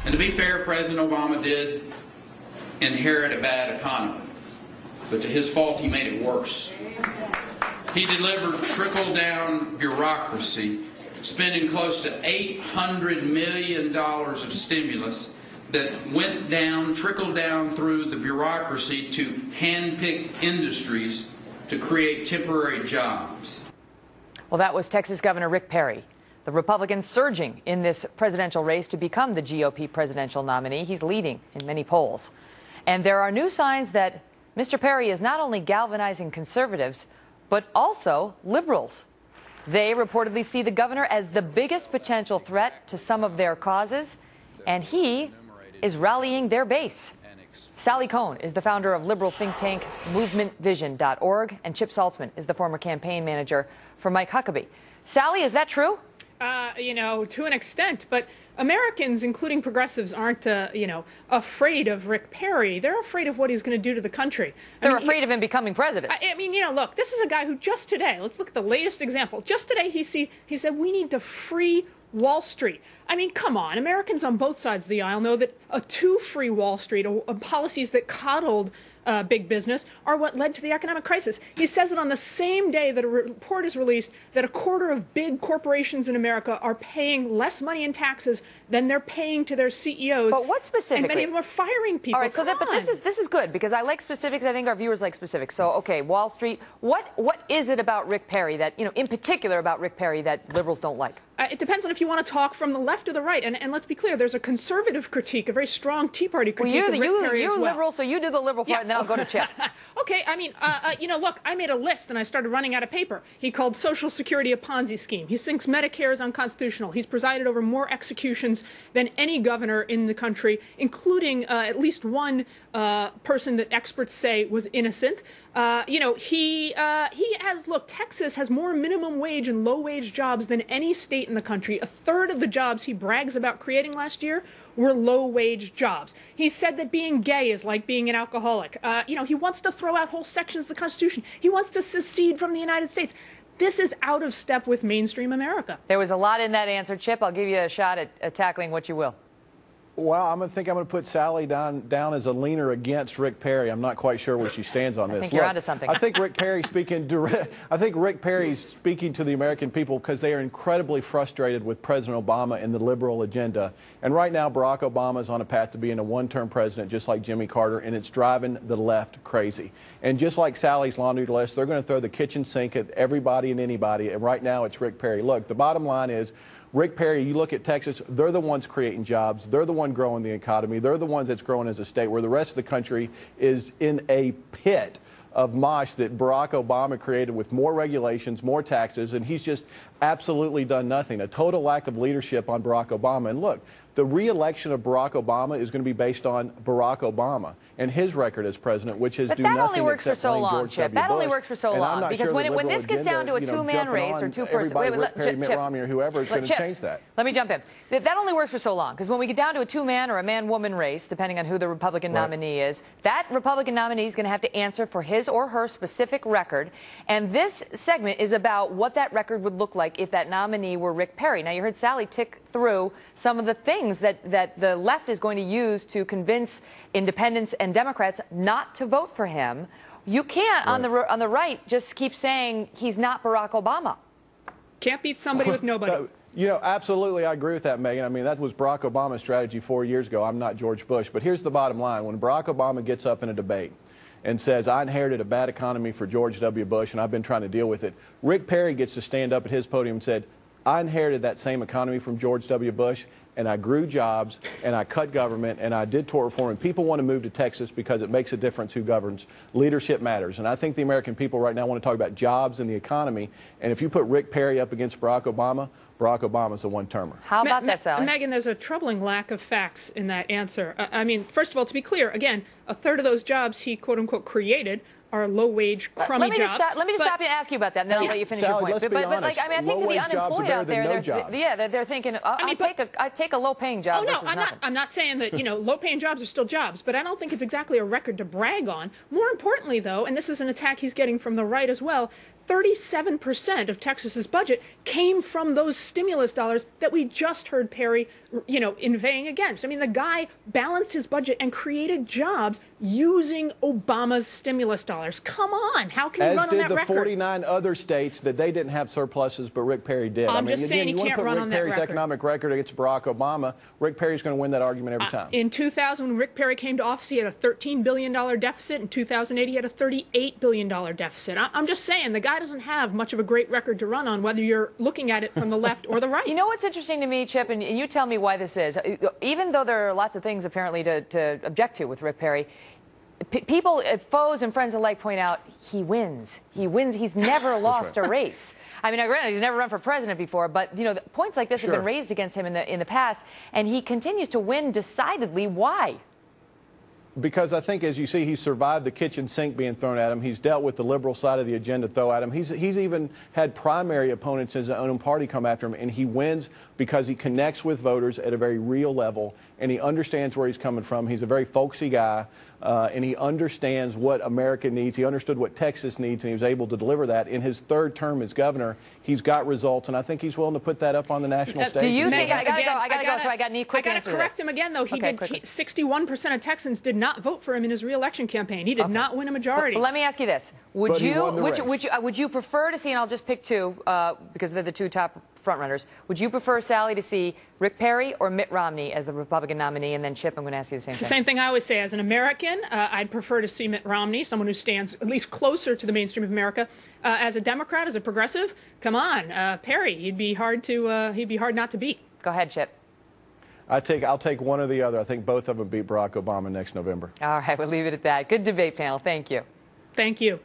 And to be fair, President Obama did inherit a bad economy, but to his fault, he made it worse. He delivered trickle-down bureaucracy, spending close to $800 million of stimulus that went down, trickled down through the bureaucracy to hand-picked industries to create temporary jobs. Well, that was Texas Governor Rick Perry. The Republicans surging in this presidential race to become the GOP presidential nominee. He's leading in many polls. And there are new signs that Mr. Perry is not only galvanizing conservatives, but also liberals. They reportedly see the governor as the biggest potential threat to some of their causes, and he is rallying their base. Sally Kohn is the founder of liberal think tank movementvision.org, and Chip Saltzman is the former campaign manager for Mike Huckabee. Sally, is that true? You know, to an extent, but Americans, including progressives, aren't, afraid of Rick Perry. They're afraid of what he's going to do to the country. They're afraid of him becoming president. I mean, look, this is a guy who just today, let's look at the latest example. Just today, he said we need to free Wall Street. I mean, come on. Americans on both sides of the aisle know that a too free Wall Street, policies that coddled big business, are what led to the economic crisis. He says it on the same day that a report is released that a quarter of big corporations in America are paying less money in taxes than they're paying to their CEOs. But what specifically? And many of them are firing people. All right, but this is good because I like specifics. I think our viewers like specifics. So, okay, Wall Street. What is it about Rick Perry that, in particular about Rick Perry that liberals don't like? It depends on if you want to talk from the left or the right. And let's be clear, there's a conservative critique, a very strong Tea Party critique of Rick Perry as well. You're liberal, so you do the liberal part, and then I'll go to Chip. Okay, I mean, look, I made a list and I started running out of paper. He called Social Security a Ponzi scheme. He thinks Medicare is unconstitutional. He's presided over more executions than any governor in the country, including at least one person that experts say was innocent. He has, look, Texas has more minimum wage and low wage jobs than any state in the country. A third of the jobs he brags about creating last year were low wage jobs. He said that being gay is like being an alcoholic. He wants to throw out whole sections of the Constitution. He wants to secede from the United States. This is out of step with mainstream America. There was a lot in that answer, Chip. I'll give you a shot at tackling what you will. Well, I'm going to put Sally down as a leaner against Rick Perry. I'm not quite sure where she stands on this. I think you're onto something. I think Rick Perry's speaking to the American people because they are incredibly frustrated with President Obama and the liberal agenda. And right now, Barack Obama is on a path to being a one-term president, just like Jimmy Carter, and it's driving the left crazy. And just like Sally's laundry list, they're going to throw the kitchen sink at everybody and anybody. And right now, it's Rick Perry. Look, the bottom line is, Rick Perry, you look at Texas, they're the ones creating jobs. They're the one growing the economy. They're the ones that's growing as a state, where the rest of the country is in a pit of mosh that Barack Obama created with more regulations, more taxes, and he's just absolutely done nothing. A total lack of leadership on Barack Obama. And look, the re-election of Barack Obama is going to be based on Barack Obama and his record as president, which is do nothing except blame George W. Bush. But that only works for so long, Chip. That only works for so long. Because when this gets down to a two-man race or two-person... Mitt Romney or whoever is going to change that. Let me jump in. That only works for so long. Because when we get down to a two-man or a man-woman race, depending on who the Republican nominee is, that Republican nominee is going to have to answer for his or her specific record. And this segment is about what that record would look like if that nominee were Rick Perry. Now, you heard Sally tick through some of the things that the left is going to use to convince independents and Democrats not to vote for him. You can't, on the right, just keep saying he's not Barack Obama. Can't beat somebody with nobody. Absolutely, I agree with that, Megan. I mean, that was Barack Obama's strategy 4 years ago. I'm not George Bush. But here's the bottom line. When Barack Obama gets up in a debate and says, I inherited a bad economy for George W. Bush, and I've been trying to deal with it, Rick Perry gets to stand up at his podium and said, I inherited that same economy from George W. Bush, and I grew jobs, and I cut government, and I did tort reform, and people want to move to Texas because it makes a difference who governs. Leadership matters. And I think the American people right now want to talk about jobs and the economy, and if you put Rick Perry up against Barack Obama's a one-termer. How about that, Sally? Megan, there's a troubling lack of facts in that answer. I mean, first of all, to be clear, again, a third of those jobs he, quote-unquote, created are low-wage, crummy jobs. Let me just stop you and ask you about that, and then I'll let you finish Sally, your point. let's be But honest. I mean, I think to the Low-wage jobs are unemployed better out than there, no jobs. they're thinking, I take a low-paying job. Oh no, versus nothing. I'm not saying that low-paying jobs are still jobs, but I don't think it's exactly a record to brag on. More importantly, though, and this is an attack he's getting from the right as well, 37% of Texas's budget came from those stimulus dollars that we just heard Perry, inveighing against. I mean, the guy balanced his budget and created jobs using Obama's stimulus dollars. Come on, how can you run on that record? As did the 49 other states that they didn't have surpluses, but Rick Perry did. I'm just saying, you you want to can't put run Rick on that Perry's record. economic record against Barack Obama. Rick Perry's going to win that argument every time. In 2000, when Rick Perry came to office, he had a $13 billion deficit. In 2008, he had a $38 billion deficit. I'm just saying, the guy doesn't have much of a great record to run on, whether you're looking at it from the left or the right. You know what's interesting to me, Chip, and you tell me why this is. Even though there are lots of things apparently to object to with Rick Perry, people, foes and friends alike, point out he wins. He wins. He's never lost a race. I mean, granted, he's never run for president before, but points like this have been raised against him in the past, and he continues to win decidedly. Why? Because I think, as you see, he's survived the kitchen sink being thrown at him. He's dealt with the liberal side of the agenda thrown at him. He's even had primary opponents in his own party come after him, and he wins because he connects with voters at a very real level, and he understands where he's coming from. He's a very folksy guy, and he understands what America needs. He understood what Texas needs, and he was able to deliver that. In his third term as governor, he's got results, and I think he's willing to put that up on the national stage. Do you think, I gotta go, so I got a quick answer. I gotta correct him again, though. 61% of Texans did not vote for him in his re-election campaign. He did not win a majority. But let me ask you this: would you prefer to see? And I'll just pick two because they're the two top frontrunners. Would you prefer, Sally, to see Rick Perry or Mitt Romney as the Republican nominee? And then Chip, I'm going to ask you the same thing. It's the same thing I always say. As an American, I'd prefer to see Mitt Romney, someone who stands at least closer to the mainstream of America. As a Democrat, as a progressive, come on, Perry. He'd be hard not to beat. Go ahead, Chip. I'll take one or the other. I think both of them beat Barack Obama next November. All right, we'll leave it at that. Good debate panel. Thank you. Thank you.